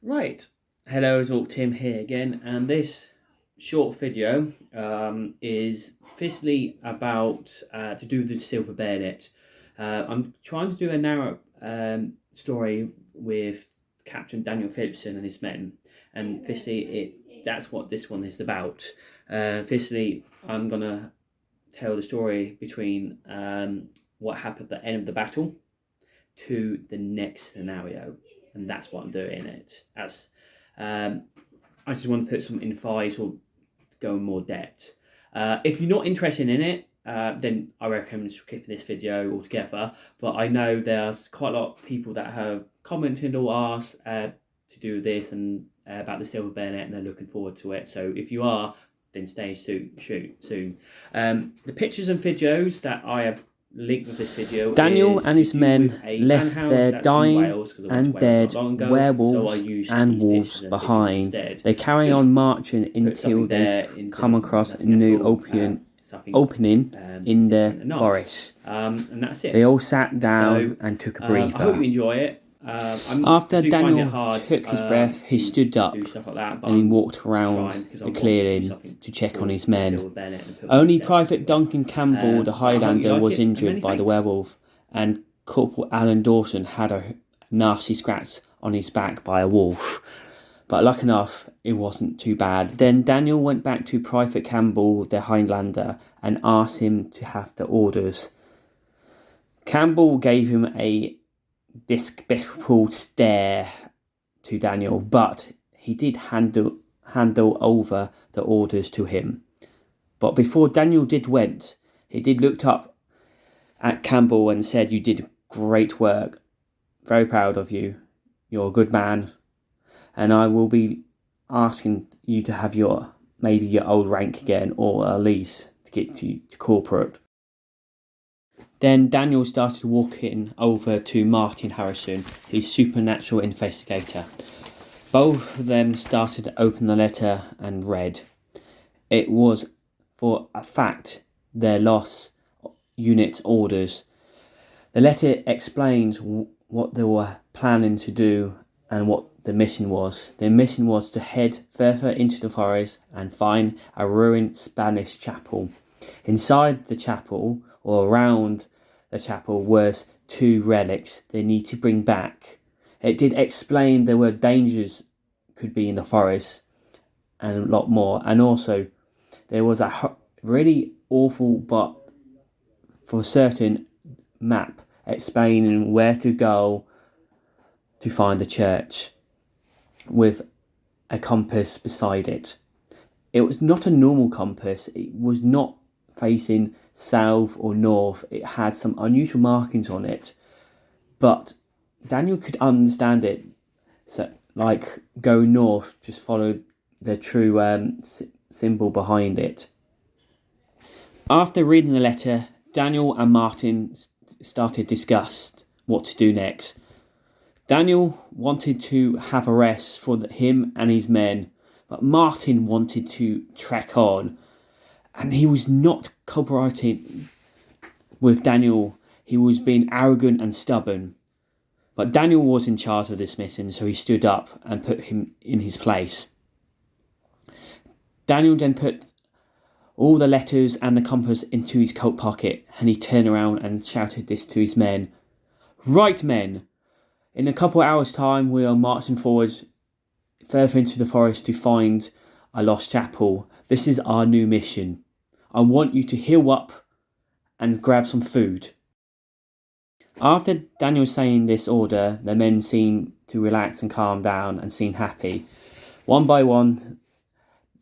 Right, hello, it's all Tim here again, and this short video is firstly about to do with the silver bayonet. I'm trying to do a narrow story with Captain Daniel Phillipson and his men, and firstly that's what this one is about. Firstly, I'm gonna tell the story between what happened at the end of the battle to the next scenario, and that's what I'm doing it as. I just want to put some insights or go in more depth. If you're not interested in it, then I recommend skipping this video altogether. But I know there's quite a lot of people that have commented or asked to do this and about the silver bayonet, and they're looking forward to it. So if you are, then stay soon. The pictures and videos that I have link with this video. Daniel and his men left their dying and dead werewolves and wolves behind. They carry on marching until they come across a new opening in the forest. And that's it. They all sat down and took a breather. I hope you enjoy it. After Daniel took his breath, he stood up and he walked around the clearing to check on his men. Only Private Duncan Campbell, the Highlander, was injured by the werewolf, and Corporal Alan Dawson had a nasty scratch on his back by a wolf. But lucky enough, it wasn't too bad. Then Daniel went back to Private Campbell, the Highlander, and asked him to have the orders. Campbell gave him a despicable stare to Daniel, but he did handle over the orders to him. But before Daniel went, he did looked up at Campbell and said, "You did great work. Very proud of you. You're a good man. And I will be asking you to have maybe your old rank again, or at least to get to corporate." Then Daniel started walking over to Martin Harrison, his supernatural investigator. Both of them started to open the letter and read. It was for a fact their lost unit orders. The letter explains what they were planning to do and what the mission was. Their mission was to head further into the forest and find a ruined Spanish chapel. Inside the chapel, or around the chapel, was two relics they need to bring back. It did explain there were dangers could be in the forest and a lot more. And also there was a really awful but for certain map explaining where to go to find the church, with a compass beside it. It was not a normal compass. It was not facing south or north. It had some unusual markings on it, but Daniel could understand it. So, like, go north, just follow the true symbol behind it. After reading the letter, Daniel and Martin started discussed what to do next. Daniel wanted to have a rest for him and his men, but Martin wanted to trek on, and he was not cooperating with Daniel. He was being arrogant and stubborn. But Daniel was in charge of this mission, so he stood up and put him in his place. Daniel then put all the letters and the compass into his coat pocket, and he turned around and shouted this to his men. "Right, men, in a couple of hours' time, we are marching forward further into the forest to find a lost chapel. This is our new mission. I want you to heal up and grab some food." After Daniel saying this order, the men seemed to relax and calm down and seemed happy. One by one,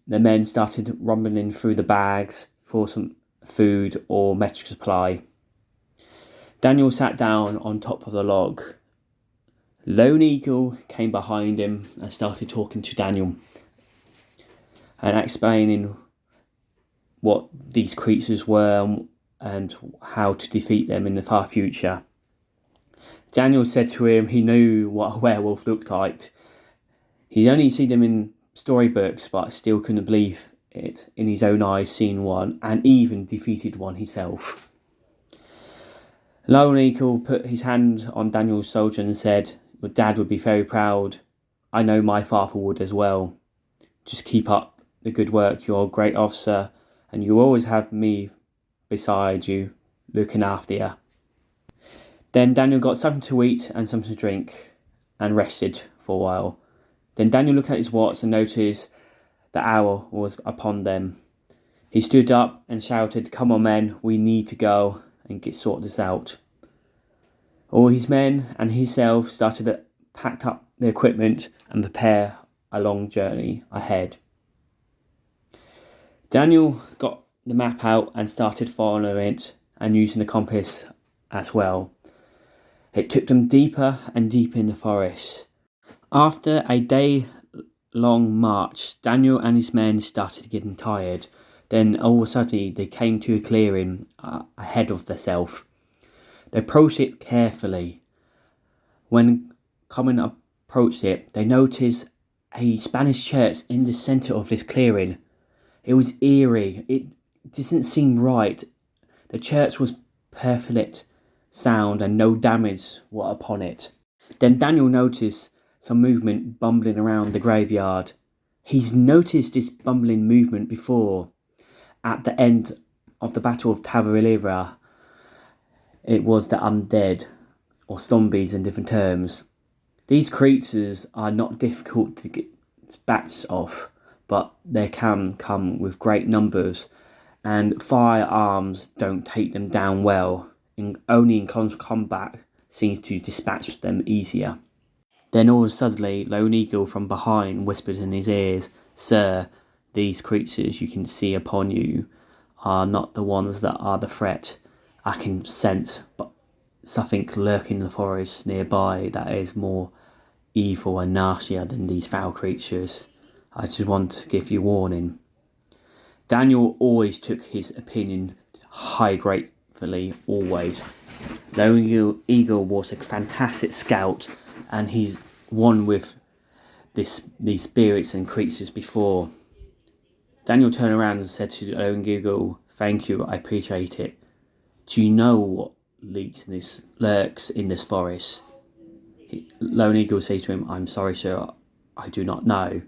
the men started rumbling through the bags for some food or medical supply. Daniel sat down on top of the log. Lone Eagle came behind him and started talking to Daniel and explaining what these creatures were and how to defeat them in the far future. Daniel said to him he knew what a werewolf looked like. He'd only seen them in storybooks, but still couldn't believe it in his own eyes, seeing one, and even defeated one himself. Lone Eagle put his hand on Daniel's shoulder and said, "Your dad would be very proud I know my father would as well. Just keep up the good work. You're a great officer, and you always have me beside you, looking after you." Then Daniel got something to eat and something to drink, and rested for a while. Then Daniel looked at his watch and noticed the hour was upon them. He stood up and shouted, "Come on, men, we need to go and sort this out." All his men and himself started to pack up the equipment and prepare a long journey ahead. Daniel got the map out and started following it and using the compass as well. It took them deeper and deeper in the forest. After a day-long march, Daniel and his men started getting tired. Then all of a sudden they came to a clearing ahead of themselves. They approached it carefully. When coming approached it, they noticed a Spanish church in the centre of this clearing. It was eerie. It didn't seem right. The church was perfect sound and no damage were upon it. Then Daniel noticed some movement bumbling around the graveyard. He's noticed this bumbling movement before. At the end of the Battle of Tavarilla, it was the undead, or zombies in different terms. These creatures are not difficult to get bats off, but they can come with great numbers, and firearms don't take them down well. Only in close combat seems to dispatch them easier. Then all of a sudden, Lone Eagle from behind whispered in his ears, "Sir, these creatures you can see upon you are not the ones that are the threat. I can sense but something lurking in the forest nearby that is more evil and nastier than these foul creatures. I just want to give you warning." Daniel always took his opinion high gratefully, always. Lone Eagle was a fantastic scout, and he's won with these spirits and creatures before. Daniel turned around and said to Lone Eagle, "Thank you, I appreciate it. Do you know what lurks in this forest?" Lone Eagle says to him, "I'm sorry, sir, I do not know,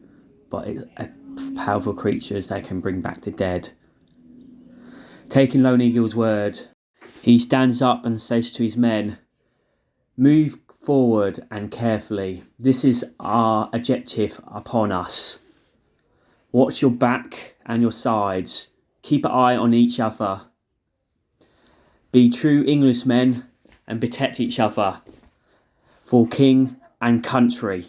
but it's a powerful creatures that can bring back the dead." Taking Lone Eagle's word, he stands up and says to his men, "Move forward and carefully. This is our objective upon us. Watch your back and your sides. Keep an eye on each other. Be true Englishmen and protect each other for king and country."